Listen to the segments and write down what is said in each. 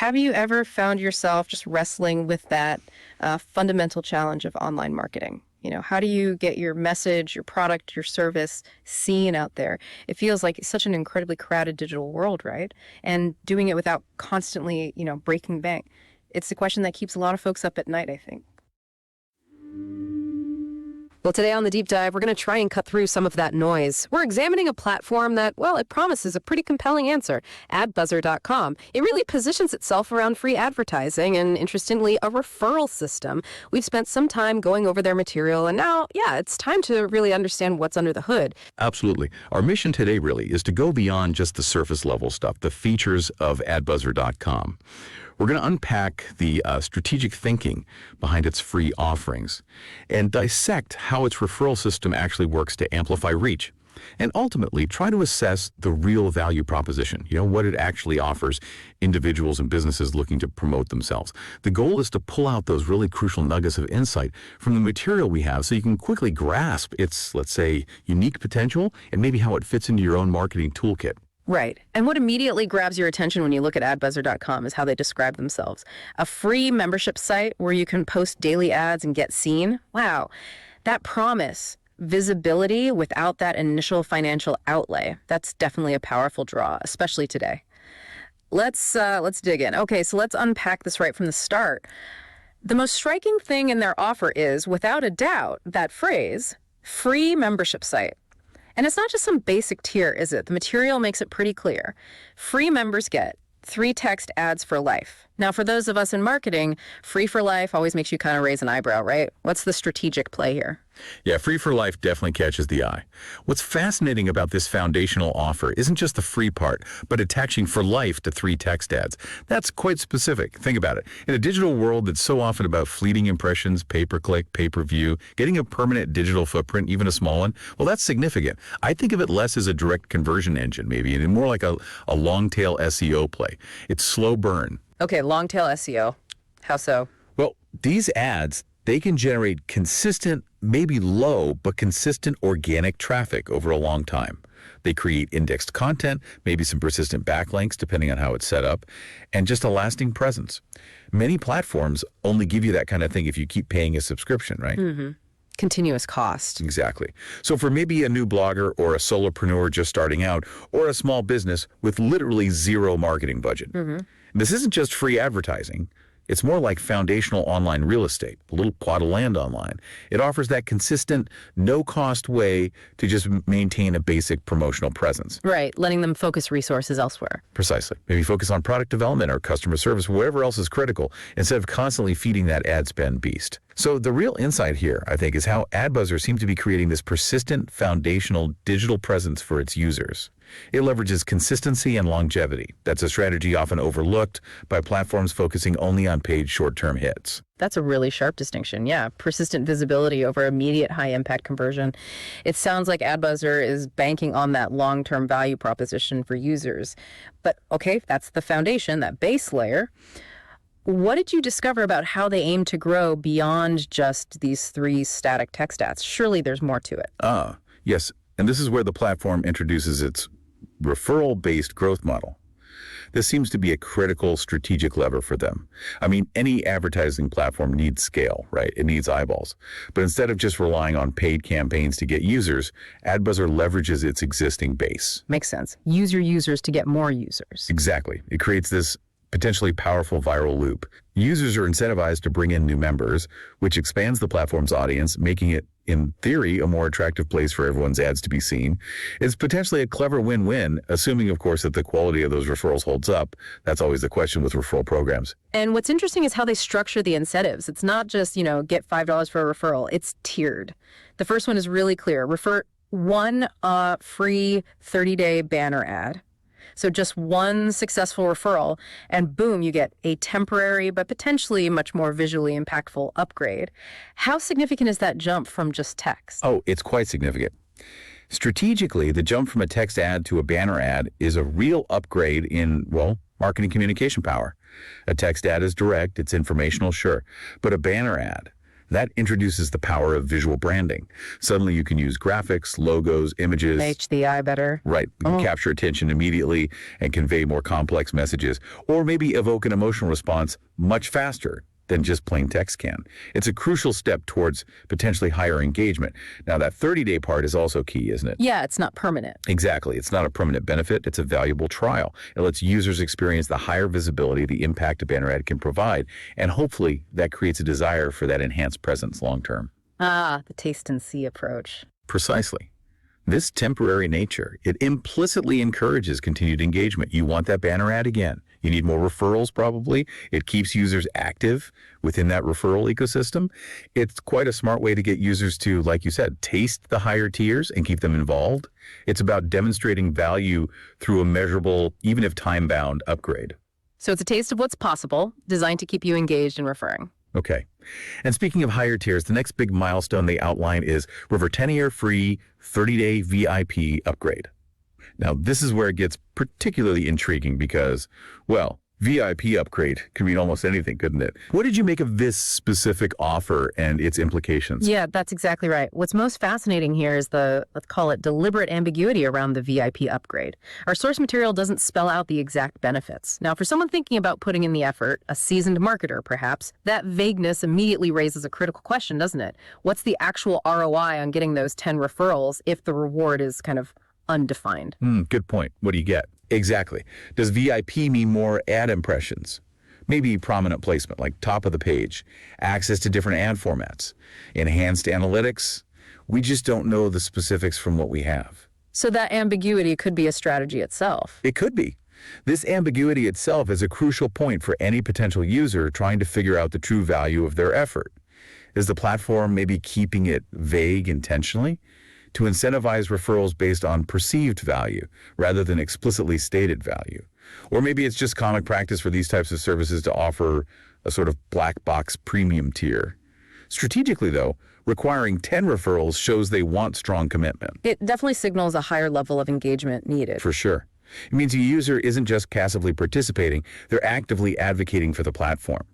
have you ever found yourself just wrestling with that fundamental challenge of online marketing? How do you get your message, your product, your service seen out there? It feels like it's such an incredibly crowded digital world, right? And doing it without constantly, breaking bank. It's the question that keeps a lot of folks up at night, I think. Well, today on The Deep Dive, we're going to try and cut through some of that noise. We're examining a platform that, well, it promises a pretty compelling answer, adbuzzer.com. It really positions itself around free advertising and, interestingly, a referral system. We've spent some time going over their material, and now, it's time to really understand what's under the hood. Absolutely. Our mission today really is to go beyond just the surface level stuff, the features of adbuzzer.com. We're going to unpack the strategic thinking behind its free offerings and dissect how its referral system actually works to amplify reach, and ultimately try to assess the real value proposition, what it actually offers individuals and businesses looking to promote themselves. The goal is to pull out those really crucial nuggets of insight from the material we have so you can quickly grasp its, let's say, unique potential and maybe how it fits into your own marketing toolkit. Right. And what immediately grabs your attention when you look at adbuzzer.com is how they describe themselves. A free membership site where you can post daily ads and get seen. Wow. That promise, visibility without that initial financial outlay, that's definitely a powerful draw, especially today. Let's dig in. Okay, so let's unpack this right from the start. The most striking thing in their offer is, without a doubt, that phrase, free membership site. And it's not just some basic tier, is it? The material makes it pretty clear. Free members get 3 text ads for life. Now, for those of us in marketing, free for life always makes you kind of raise an eyebrow, right? What's the strategic play here? Yeah, free for life definitely catches the eye. What's fascinating about this foundational offer isn't just the free part, but attaching for life to 3 text ads. That's quite specific. Think about it. In a digital world that's so often about fleeting impressions, pay-per-click, pay-per-view, getting a permanent digital footprint, even a small one, well, that's significant. I think of it less as a direct conversion engine, maybe, and more like a long-tail SEO play. It's slow burn. Okay, long-tail SEO. How so? Well, these ads, they can generate consistent, maybe low, but consistent organic traffic over a long time. They create indexed content, maybe some persistent backlinks, depending on how it's set up, and just a lasting presence. Many platforms only give you that kind of thing if you keep paying a subscription, right? Mm-hmm. Continuous cost. Exactly. So for maybe a new blogger or a solopreneur just starting out, or a small business with literally zero marketing budget, this isn't just free advertising. It's more like foundational online real estate, a little plot of land online. It offers that consistent, no-cost way to just maintain a basic promotional presence. Right, letting them focus resources elsewhere. Precisely. Maybe focus on product development or customer service, whatever else is critical, instead of constantly feeding that ad spend beast. So the real insight here, I think, is how AdBuzzer seems to be creating this persistent, foundational digital presence for its users. It leverages consistency and longevity. That's a strategy often overlooked by platforms focusing only on paid short-term hits. That's a really sharp distinction. Yeah, persistent visibility over immediate high-impact conversion. It sounds like AdBuzzer is banking on that long-term value proposition for users. But okay, that's the foundation, that base layer. What did you discover about how they aim to grow beyond just these 3 static text ads? Surely there's more to it. Yes, and this is where the platform introduces its referral-based growth model. This seems to be a critical strategic lever for them. I mean, any advertising platform needs scale, right? It needs eyeballs. But instead of just relying on paid campaigns to get users, AdBuzzer leverages its existing base. Makes sense. Use your users to get more users. Exactly. It creates this potentially powerful viral loop. Users are incentivized to bring in new members, which expands the platform's audience, making it, in theory, a more attractive place for everyone's ads to be seen. It's potentially a clever win-win, assuming, of course, that the quality of those referrals holds up. That's always the question with referral programs. And what's interesting is how they structure the incentives. It's not just, get $5 for a referral. It's tiered. The first one is really clear. Refer 1 free 30-day banner ad. So just 1 successful referral, and boom, you get a temporary but potentially much more visually impactful upgrade. How significant is that jump from just text? Oh, it's quite significant. Strategically, the jump from a text ad to a banner ad is a real upgrade in, marketing communication power. A text ad is direct, it's informational, sure, but a banner ad, That introduces the power of visual branding. Suddenly you can use graphics, logos, images. Match the eye better. Right. You can capture attention immediately and convey more complex messages, or maybe evoke an emotional response much faster than just plain text can. It's a crucial step towards potentially higher engagement. Now, that 30-day part is also key, isn't it? Yeah, it's not permanent. Exactly. It's not a permanent benefit. It's a valuable trial. It lets users experience the higher visibility the impact a banner ad can provide, and hopefully that creates a desire for that enhanced presence long term. Ah, the taste and see approach. Precisely. This temporary nature, it implicitly encourages continued engagement. You want that banner ad again. You need more referrals, probably. It keeps users active within that referral ecosystem. It's quite a smart way to get users to, like you said, taste the higher tiers and keep them involved. It's about demonstrating value through a measurable, even if time-bound, upgrade. So it's a taste of what's possible, designed to keep you engaged and referring. Okay. And speaking of higher tiers, the next big milestone they outline is River 10-year free 30-day VIP upgrade. Now, this is where it gets particularly intriguing because, well, VIP upgrade could mean almost anything, couldn't it? What did you make of this specific offer and its implications? Yeah, that's exactly right. What's most fascinating here is the, let's call it, deliberate ambiguity around the VIP upgrade. Our source material doesn't spell out the exact benefits. Now, for someone thinking about putting in the effort, a seasoned marketer perhaps, that vagueness immediately raises a critical question, doesn't it? What's the actual ROI on getting those 10 referrals if the reward is kind of undefined? Good point. What do you get? Exactly. Does VIP mean more ad impressions? Maybe prominent placement, like top of the page, access to different ad formats, enhanced analytics? We just don't know the specifics from what we have. So that ambiguity could be a strategy itself. It could be. This ambiguity itself is a crucial point for any potential user trying to figure out the true value of their effort. Is the platform maybe keeping it vague intentionally to incentivize referrals based on perceived value rather than explicitly stated value? Or maybe it's just common practice for these types of services to offer a sort of black box premium tier. Strategically, though, requiring 10 referrals shows they want strong commitment. It definitely signals a higher level of engagement needed. For sure. It means a user isn't just passively participating, they're actively advocating for the platform.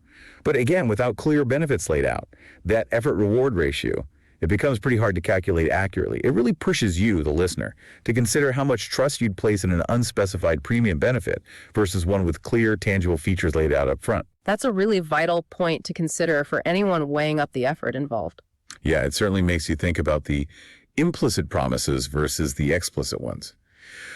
But again, without clear benefits laid out, that effort-reward ratio, it becomes pretty hard to calculate accurately. It really pushes you, the listener, to consider how much trust you'd place in an unspecified premium benefit versus one with clear, tangible features laid out up front. That's a really vital point to consider for anyone weighing up the effort involved. Yeah, it certainly makes you think about the implicit promises versus the explicit ones.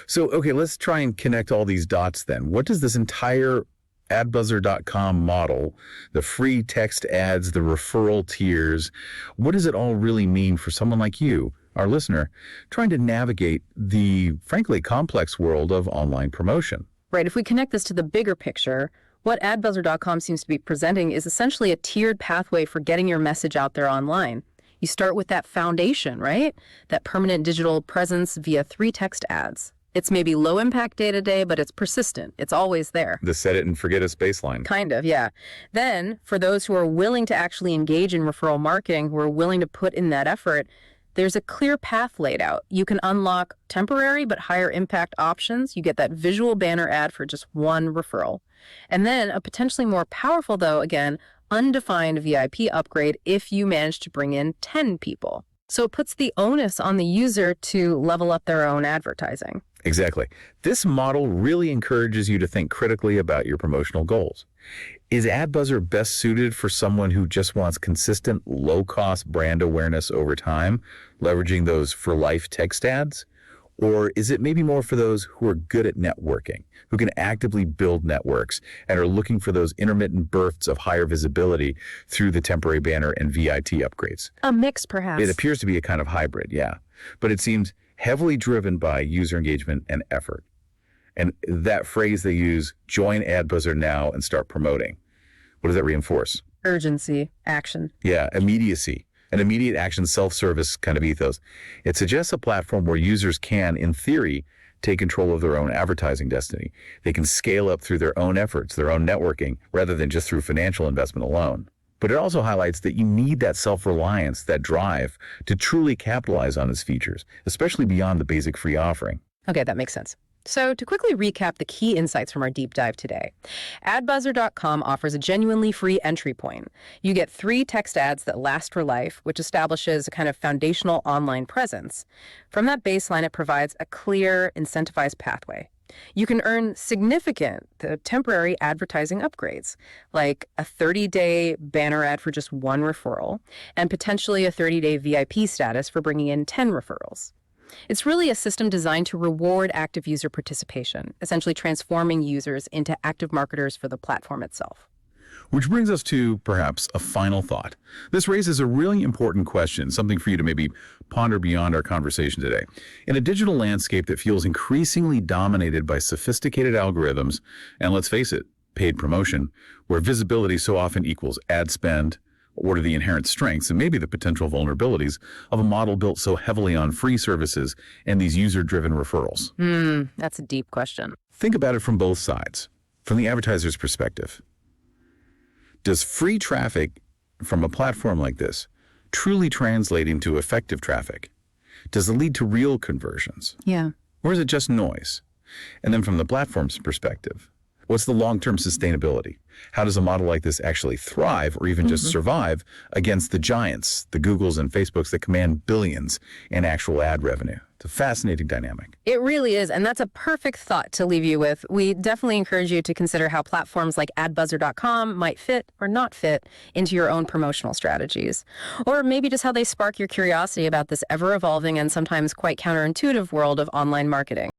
So, okay, let's try and connect all these dots then. What does this entire adbuzzer.com model, the free text ads, the referral tiers, what does it all really mean for someone like you, our listener, trying to navigate the, frankly, complex world of online promotion? Right. If we connect this to the bigger picture, what adbuzzer.com seems to be presenting is essentially a tiered pathway for getting your message out there online. You start with that foundation, right? That permanent digital presence via 3 text ads. It's maybe low impact day to day, but it's persistent. It's always there. The set it and forget it baseline. Kind of, yeah. Then, for those who are willing to actually engage in referral marketing, who are willing to put in that effort, there's a clear path laid out. You can unlock temporary but higher impact options. You get that visual banner ad for just 1 referral. And then a potentially more powerful, though, again, undefined VIP upgrade if you manage to bring in 10 people. So it puts the onus on the user to level up their own advertising. Exactly. This model really encourages you to think critically about your promotional goals. Is AdBuzzer best suited for someone who just wants consistent, low-cost brand awareness over time, leveraging those for-life text ads? Or is it maybe more for those who are good at networking, who can actively build networks and are looking for those intermittent bursts of higher visibility through the temporary banner and VIT upgrades? A mix, perhaps. It appears to be a kind of hybrid, yeah. But it seems heavily driven by user engagement and effort. And that phrase they use, join AdBuzzer now and start promoting. What does that reinforce? Urgency, action. Yeah, immediacy. An immediate action self-service kind of ethos. It suggests a platform where users can, in theory, take control of their own advertising destiny. They can scale up through their own efforts, their own networking, rather than just through financial investment alone. But it also highlights that you need that self-reliance, that drive, to truly capitalize on its features, especially beyond the basic free offering. Okay, that makes sense. So to quickly recap the key insights from our deep dive today, adbuzzer.com offers a genuinely free entry point. You get 3 text ads that last for life, which establishes a kind of foundational online presence. From that baseline, it provides a clear, incentivized pathway. You can earn significant temporary advertising upgrades, like a 30-day banner ad for just 1 referral, and potentially a 30-day VIP status for bringing in 10 referrals. It's really a system designed to reward active user participation, essentially transforming users into active marketers for the platform itself. Which brings us to, perhaps, a final thought. This raises a really important question, something for you to maybe ponder beyond our conversation today. In a digital landscape that feels increasingly dominated by sophisticated algorithms, and let's face it, paid promotion, where visibility so often equals ad spend, what are the inherent strengths and maybe the potential vulnerabilities of a model built so heavily on free services and these user-driven referrals? That's a deep question. Think about it from both sides. From the advertiser's perspective, does free traffic from a platform like this truly translate into effective traffic? Does it lead to real conversions? Yeah. Or is it just noise? And then from the platform's perspective, what's the long-term sustainability? How does a model like this actually thrive or even just survive against the giants, the Googles and Facebooks that command billions in actual ad revenue? It's a fascinating dynamic. It really is, and that's a perfect thought to leave you with. We definitely encourage you to consider how platforms like adbuzzer.com might fit or not fit into your own promotional strategies. Or maybe just how they spark your curiosity about this ever-evolving and sometimes quite counterintuitive world of online marketing.